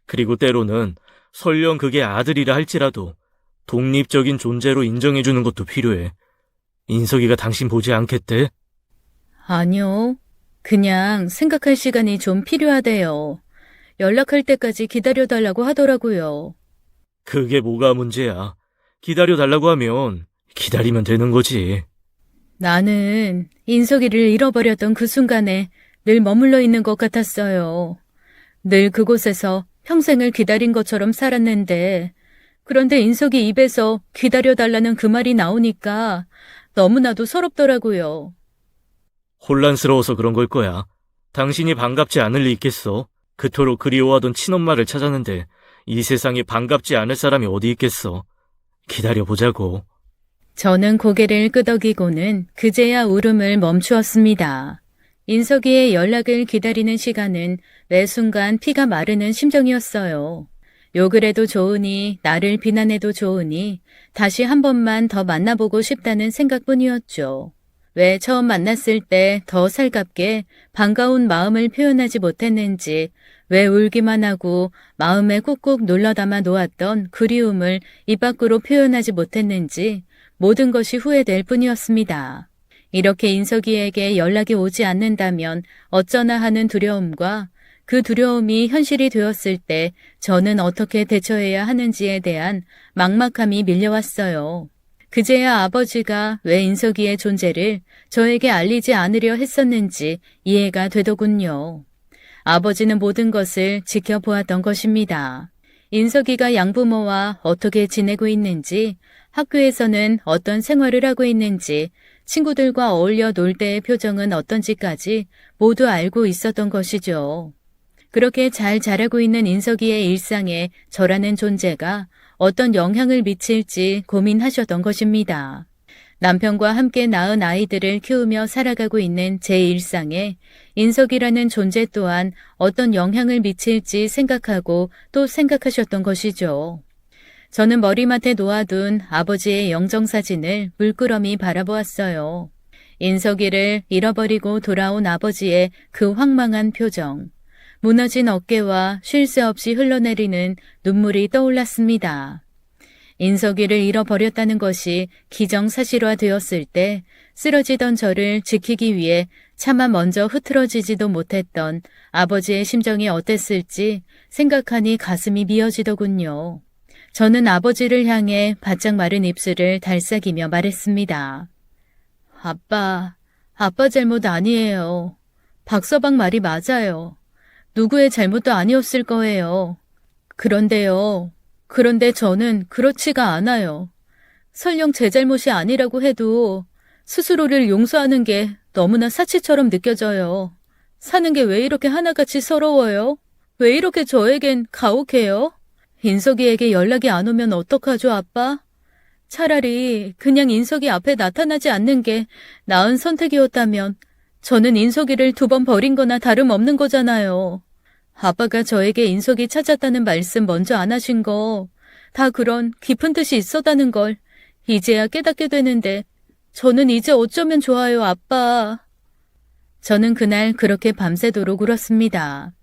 그리고 때로는 설령 그게 아들이라 할지라도 독립적인 존재로 인정해주는 것도 필요해. 인석이가 당신 보지 않겠대? 아니요. 그냥 생각할 시간이 좀 필요하대요. 연락할 때까지 기다려달라고 하더라고요. 그게 뭐가 문제야. 기다려달라고 하면 기다리면 되는 거지. 나는 인석이를 잃어버렸던 그 순간에 늘 머물러 있는 것 같았어요. 늘 그곳에서 평생을 기다린 것처럼 살았는데 그런데 인석이 입에서 기다려달라는 그 말이 나오니까 너무나도 서럽더라고요. 혼란스러워서 그런 걸 거야. 당신이 반갑지 않을 리 있겠어. 그토록 그리워하던 친엄마를 찾았는데 이 세상에 반갑지 않을 사람이 어디 있겠어. 기다려보자고. 저는 고개를 끄덕이고는 그제야 울음을 멈추었습니다. 인석이의 연락을 기다리는 시간은 매 순간 피가 마르는 심정이었어요. 욕을 해도 좋으니 나를 비난해도 좋으니 다시 한 번만 더 만나보고 싶다는 생각뿐이었죠. 왜 처음 만났을 때 더 살갑게 반가운 마음을 표현하지 못했는지, 왜 울기만 하고 마음에 꾹꾹 눌러담아 놓았던 그리움을 입 밖으로 표현하지 못했는지 모든 것이 후회될 뿐이었습니다. 이렇게 인석이에게 연락이 오지 않는다면 어쩌나 하는 두려움과 그 두려움이 현실이 되었을 때 저는 어떻게 대처해야 하는지에 대한 막막함이 밀려왔어요. 그제야 아버지가 왜 인석이의 존재를 저에게 알리지 않으려 했었는지 이해가 되더군요. 아버지는 모든 것을 지켜보았던 것입니다. 인석이가 양부모와 어떻게 지내고 있는지, 학교에서는 어떤 생활을 하고 있는지, 친구들과 어울려 놀 때의 표정은 어떤지까지 모두 알고 있었던 것이죠. 그렇게 잘 자라고 있는 인석이의 일상에 저라는 존재가 어떤 영향을 미칠지 고민하셨던 것입니다. 남편과 함께 낳은 아이들을 키우며 살아가고 있는 제 일상에 인석이라는 존재 또한 어떤 영향을 미칠지 생각하고 또 생각하셨던 것이죠. 저는 머리맡에 놓아둔 아버지의 영정사진을 물끄러미 바라보았어요. 인석이를 잃어버리고 돌아온 아버지의 그 황망한 표정, 무너진 어깨와 쉴 새 없이 흘러내리는 눈물이 떠올랐습니다. 인석이를 잃어버렸다는 것이 기정사실화되었을 때 쓰러지던 저를 지키기 위해 차마 먼저 흐트러지지도 못했던 아버지의 심정이 어땠을지 생각하니 가슴이 미어지더군요. 저는 아버지를 향해 바짝 마른 입술을 달싹이며 말했습니다. 아빠 잘못 아니에요. 박서방 말이 맞아요. 누구의 잘못도 아니었을 거예요. 그런데 저는 그렇지가 않아요. 설령 제 잘못이 아니라고 해도 스스로를 용서하는 게 너무나 사치처럼 느껴져요. 사는 게 왜 이렇게 하나같이 서러워요? 왜 이렇게 저에겐 가혹해요? 인석이에게 연락이 안 오면 어떡하죠, 아빠? 차라리 그냥 인석이 앞에 나타나지 않는 게 나은 선택이었다면 저는 인석이를 2번 버린 거나 다름없는 거잖아요. 아빠가 저에게 인석이 찾았다는 말씀 먼저 안 하신 거 다 그런 깊은 뜻이 있었다는 걸 이제야 깨닫게 되는데 저는 이제 어쩌면 좋아요, 아빠. 저는 그날 그렇게 밤새도록 울었습니다.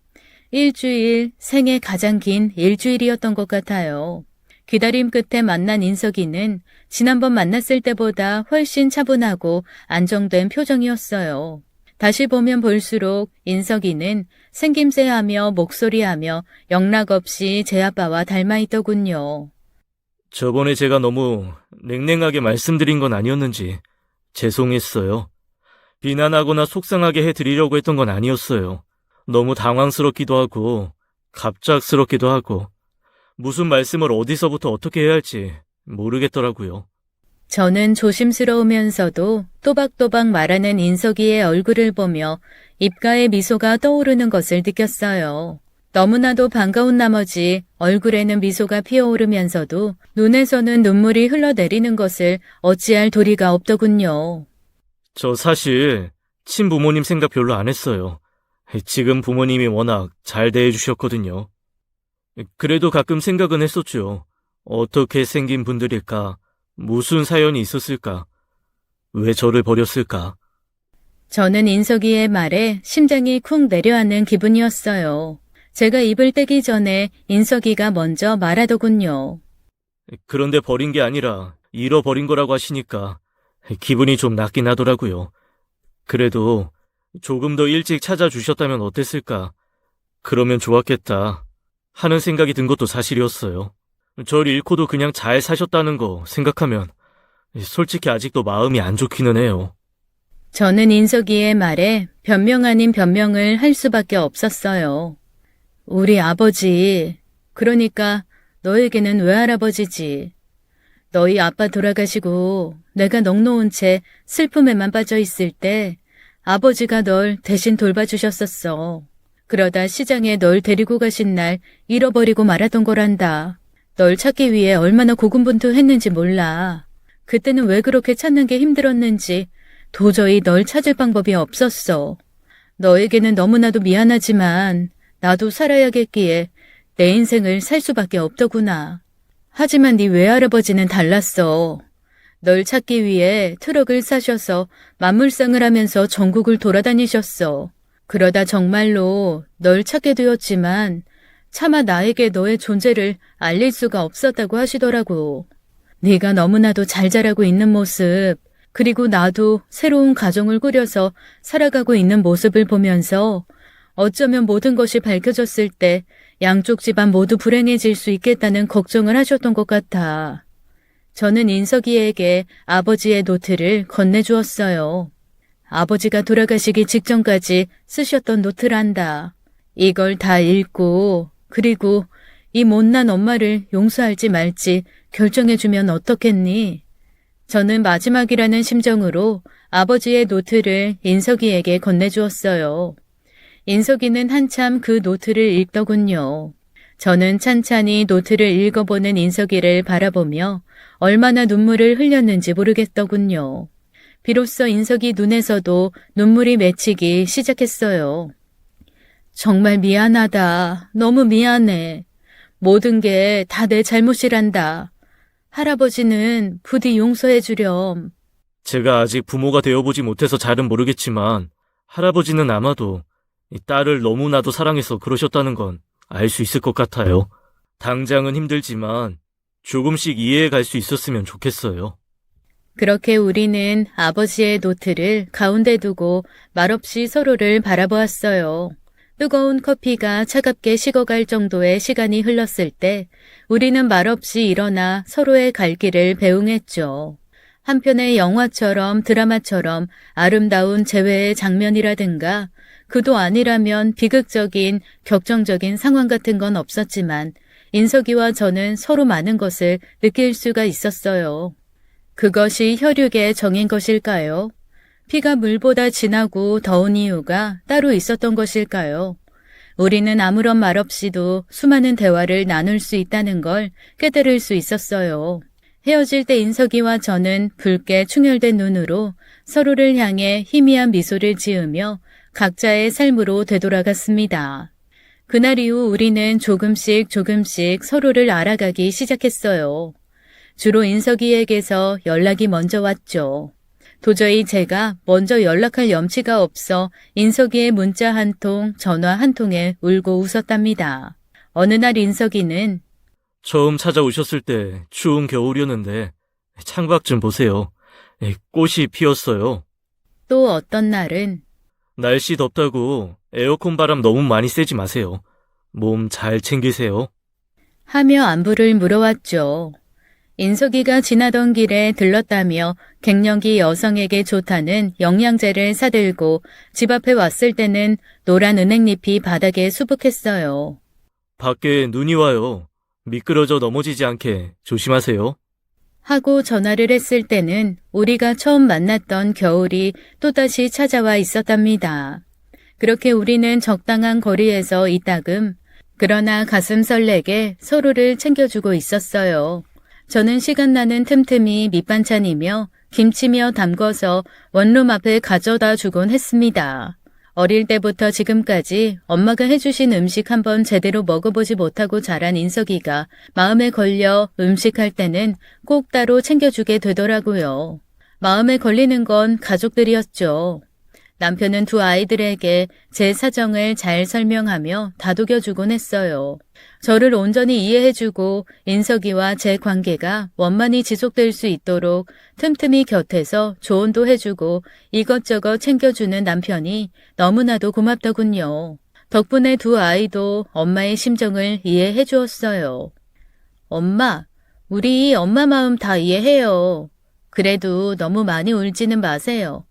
일주일, 생애 가장 긴 일주일이었던 것 같아요. 기다림 끝에 만난 인석이는 지난번 만났을 때보다 훨씬 차분하고 안정된 표정이었어요. 다시 보면 볼수록 인석이는 생김새하며 목소리하며 영락없이 제 아빠와 닮아있더군요. 저번에 제가 너무 냉랭하게 말씀드린 건 아니었는지 죄송했어요. 비난하거나 속상하게 해드리려고 했던 건 아니었어요. 너무 당황스럽기도 하고 갑작스럽기도 하고 무슨 말씀을 어디서부터 어떻게 해야 할지 모르겠더라고요. 저는 조심스러우면서도 또박또박 말하는 인석이의 얼굴을 보며 입가에 미소가 떠오르는 것을 느꼈어요. 너무나도 반가운 나머지 얼굴에는 미소가 피어오르면서도 눈에서는 눈물이 흘러내리는 것을 어찌할 도리가 없더군요. 저 사실 친부모님 생각 별로 안 했어요. 지금 부모님이 워낙 잘 대해주셨거든요. 그래도 가끔 생각은 했었죠. 어떻게 생긴 분들일까? 무슨 사연이 있었을까? 왜 저를 버렸을까? 저는 인석이의 말에 심장이 쿵 내려앉는 기분이었어요. 제가 입을 떼기 전에 인석이가 먼저 말하더군요. 그런데 버린 게 아니라 잃어버린 거라고 하시니까 기분이 좀 낫긴 하더라고요. 그래도 조금 더 일찍 찾아주셨다면 어땠을까? 그러면 좋았겠다 하는 생각이 든 것도 사실이었어요. 절 잃고도 그냥 잘 사셨다는 거 생각하면 솔직히 아직도 마음이 안 좋기는 해요. 저는 인석이의 말에 변명 아닌 변명을 할 수밖에 없었어요. 우리 아버지, 그러니까 너에게는 외할아버지지. 너희 아빠 돌아가시고 내가 넋놓은 채 슬픔에만 빠져 있을 때 아버지가 널 대신 돌봐주셨었어. 그러다 시장에 널 데리고 가신 날 잃어버리고 말았던 거란다. 널 찾기 위해 얼마나 고군분투했는지 몰라. 그때는 왜 그렇게 찾는 게 힘들었는지 도저히 널 찾을 방법이 없었어. 너에게는 너무나도 미안하지만 나도 살아야겠기에 내 인생을 살 수밖에 없더구나. 하지만 네 외할아버지는 달랐어. 널 찾기 위해 트럭을 사셔서 만물상을 하면서 전국을 돌아다니셨어. 그러다 정말로 널 찾게 되었지만 차마 나에게 너의 존재를 알릴 수가 없었다고 하시더라고. 네가 너무나도 잘 자라고 있는 모습, 그리고 나도 새로운 가정을 꾸려서 살아가고 있는 모습을 보면서 어쩌면 모든 것이 밝혀졌을 때 양쪽 집안 모두 불행해질 수 있겠다는 걱정을 하셨던 것 같아. 저는 인석이에게 아버지의 노트를 건네주었어요. 아버지가 돌아가시기 직전까지 쓰셨던 노트란다. 이걸 다 읽고 그리고 이 못난 엄마를 용서할지 말지 결정해주면 어떻겠니? 저는 마지막이라는 심정으로 아버지의 노트를 인석이에게 건네주었어요. 인석이는 한참 그 노트를 읽더군요. 저는 찬찬히 노트를 읽어보는 인석이를 바라보며 얼마나 눈물을 흘렸는지 모르겠더군요. 비로소 인석이 눈에서도 눈물이 맺히기 시작했어요. 정말 미안하다. 너무 미안해. 모든 게 다 내 잘못이란다. 할아버지는 부디 용서해 주렴. 제가 아직 부모가 되어보지 못해서 잘은 모르겠지만 할아버지는 아마도 이 딸을 너무나도 사랑해서 그러셨다는 건 알 수 있을 것 같아요. 당장은 힘들지만 조금씩 이해해 갈 수 있었으면 좋겠어요. 그렇게 우리는 아버지의 노트를 가운데 두고 말없이 서로를 바라보았어요. 뜨거운 커피가 차갑게 식어갈 정도의 시간이 흘렀을 때 우리는 말없이 일어나 서로의 갈 길을 배웅했죠. 한편의 영화처럼 드라마처럼 아름다운 재회의 장면이라든가 그도 아니라면 비극적인 격정적인 상황 같은 건 없었지만 인석이와 저는 서로 많은 것을 느낄 수가 있었어요. 그것이 혈육의 정인 것일까요? 피가 물보다 진하고 더운 이유가 따로 있었던 것일까요? 우리는 아무런 말 없이도 수많은 대화를 나눌 수 있다는 걸 깨달을 수 있었어요. 헤어질 때 인석이와 저는 붉게 충혈된 눈으로 서로를 향해 희미한 미소를 지으며 각자의 삶으로 되돌아갔습니다. 그날 이후 우리는 조금씩 서로를 알아가기 시작했어요. 주로 인석이에게서 연락이 먼저 왔죠. 도저히 제가 먼저 연락할 염치가 없어 인석이의 문자 한 통, 전화 한 통에 울고 웃었답니다. 어느 날 인석이는 처음 찾아오셨을 때 추운 겨울이었는데 창밖 좀 보세요. 꽃이 피었어요. 또 어떤 날은 날씨 덥다고 에어컨 바람 너무 많이 쐬지 마세요. 몸 잘 챙기세요. 하며 안부를 물어왔죠. 인석이가 지나던 길에 들렀다며 갱년기 여성에게 좋다는 영양제를 사들고 집 앞에 왔을 때는 노란 은행잎이 바닥에 수북했어요. 밖에 눈이 와요. 미끄러져 넘어지지 않게 조심하세요. 하고 전화를 했을 때는 우리가 처음 만났던 겨울이 또다시 찾아와 있었답니다. 그렇게 우리는 적당한 거리에서 이따금 그러나 가슴 설레게 서로를 챙겨주고 있었어요. 저는 시간 나는 틈틈이 밑반찬이며 김치며 담궈서 원룸 앞에 가져다 주곤 했습니다. 어릴 때부터 지금까지 엄마가 해주신 음식 한번 제대로 먹어보지 못하고 자란 인석이가 마음에 걸려 음식할 때는 꼭 따로 챙겨주게 되더라고요. 마음에 걸리는 건 가족들이었죠. 남편은 두 아이들에게 제 사정을 잘 설명하며 다독여주곤 했어요. 저를 온전히 이해해주고 인석이와 제 관계가 원만히 지속될 수 있도록 틈틈이 곁에서 조언도 해주고 이것저것 챙겨주는 남편이 너무나도 고맙더군요. 덕분에 두 아이도 엄마의 심정을 이해해 주었어요. 엄마, 우리 엄마 마음 다 이해해요. 그래도 너무 많이 울지는 마세요.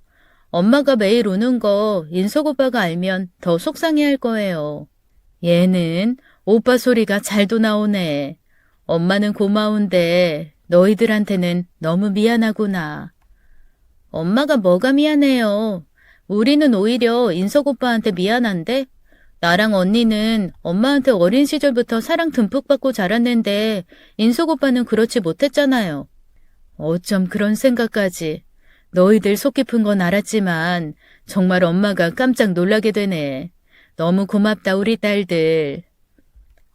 엄마가 매일 우는 거 인석 오빠가 알면 더 속상해할 거예요. 얘는 오빠 소리가 잘도 나오네. 엄마는 고마운데 너희들한테는 너무 미안하구나. 엄마가 뭐가 미안해요. 우리는 오히려 인석 오빠한테 미안한데 나랑 언니는 엄마한테 어린 시절부터 사랑 듬뿍 받고 자랐는데 인석 오빠는 그렇지 못했잖아요. 어쩜 그런 생각까지. 너희들 속 깊은 건 알았지만 정말 엄마가 깜짝 놀라게 되네. 너무 고맙다 우리 딸들.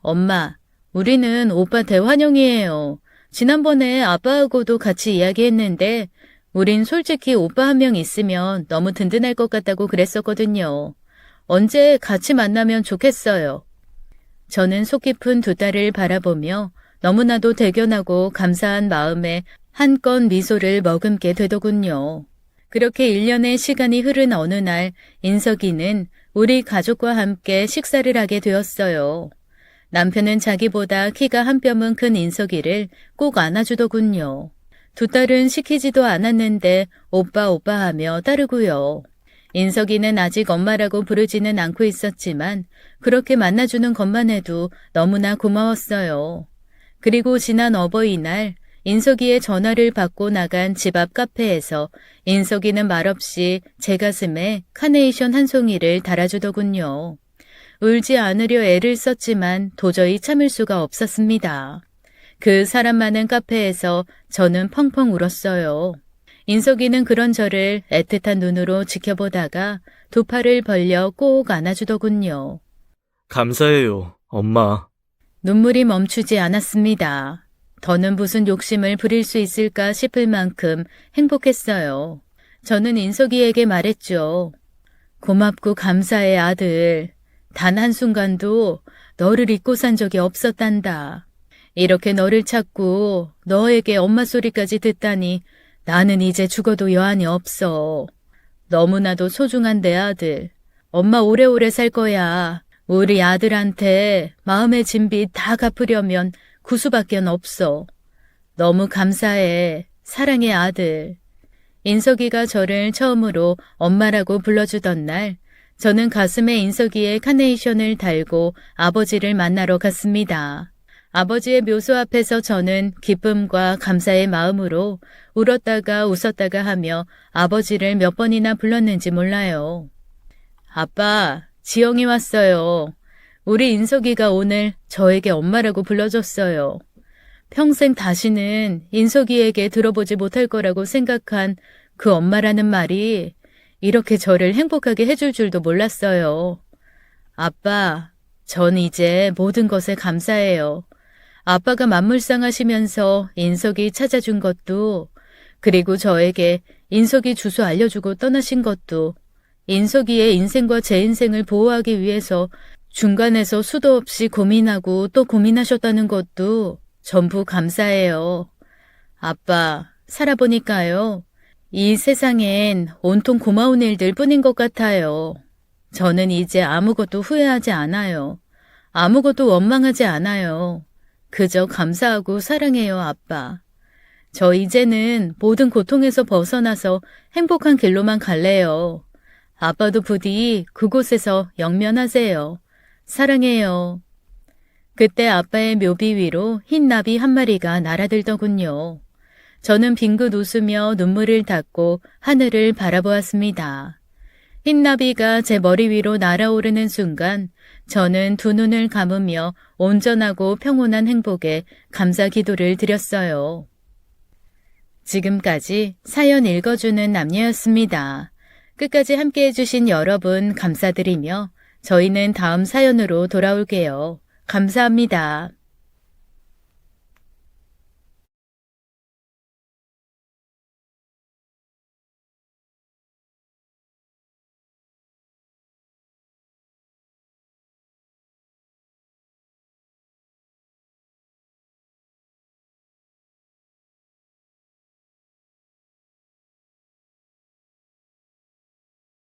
엄마, 우리는 오빠 대환영이에요. 지난번에 아빠하고도 같이 이야기했는데 우린 솔직히 오빠 한 명 있으면 너무 든든할 것 같다고 그랬었거든요. 언제 같이 만나면 좋겠어요. 저는 속 깊은 두 딸을 바라보며 너무나도 대견하고 감사한 마음에 한껏 미소를 머금게 되더군요. 그렇게 1년의 시간이 흐른 어느 날 인석이는 우리 가족과 함께 식사를 하게 되었어요. 남편은 자기보다 키가 한 뼘은 큰 인석이를 꼭 안아주더군요. 두 딸은 시키지도 않았는데 오빠 하며 따르고요. 인석이는 아직 엄마라고 부르지는 않고 있었지만 그렇게 만나주는 것만 해도 너무나 고마웠어요. 그리고 지난 어버이날 인석이의 전화를 받고 나간 집 앞 카페에서 인석이는 말없이 제 가슴에 카네이션 한 송이를 달아주더군요. 울지 않으려 애를 썼지만 도저히 참을 수가 없었습니다. 그 사람 많은 카페에서 저는 펑펑 울었어요. 인석이는 그런 저를 애틋한 눈으로 지켜보다가 두 팔을 벌려 꼭 안아주더군요. 감사해요, 엄마. 눈물이 멈추지 않았습니다. 더는 무슨 욕심을 부릴 수 있을까 싶을 만큼 행복했어요. 저는 인석이에게 말했죠. 고맙고 감사해 아들. 단 한순간도 너를 잊고 산 적이 없었단다. 이렇게 너를 찾고 너에게 엄마 소리까지 듣다니 나는 이제 죽어도 여한이 없어. 너무나도 소중한 내 아들. 엄마 오래오래 살 거야. 우리 아들한테 마음의 짐 빚 다 갚으려면 구수밖엔 없어. 너무 감사해. 사랑의 아들. 인석이가 저를 처음으로 엄마라고 불러주던 날, 저는 가슴에 인석이의 카네이션을 달고 아버지를 만나러 갔습니다. 아버지의 묘소 앞에서 저는 기쁨과 감사의 마음으로 울었다가 웃었다가 하며 아버지를 몇 번이나 불렀는지 몰라요. 아빠, 지영이 왔어요. 우리 인석이가 오늘 저에게 엄마라고 불러줬어요. 평생 다시는 인석이에게 들어보지 못할 거라고 생각한 그 엄마라는 말이 이렇게 저를 행복하게 해줄 줄도 몰랐어요. 아빠, 전 이제 모든 것에 감사해요. 아빠가 만물상 하시면서 인석이 찾아준 것도, 그리고 저에게 인석이 주소 알려주고 떠나신 것도, 인석이의 인생과 제 인생을 보호하기 위해서 중간에서 수도 없이 고민하고 또 고민하셨다는 것도 전부 감사해요. 아빠, 살아보니까요. 이 세상엔 온통 고마운 일들 뿐인 것 같아요. 저는 이제 아무것도 후회하지 않아요. 아무것도 원망하지 않아요. 그저 감사하고 사랑해요, 아빠. 저 이제는 모든 고통에서 벗어나서 행복한 길로만 갈래요. 아빠도 부디 그곳에서 영면하세요. 사랑해요. 그때 아빠의 묘비 위로 흰 나비 한 마리가 날아들더군요. 저는 빙긋 웃으며 눈물을 닦고 하늘을 바라보았습니다. 흰 나비가 제 머리 위로 날아오르는 순간 저는 두 눈을 감으며 온전하고 평온한 행복에 감사 기도를 드렸어요. 지금까지 사연 읽어주는 남녀였습니다. 끝까지 함께 해주신 여러분 감사드리며 저희는 다음 사연으로 돌아올게요. 감사합니다.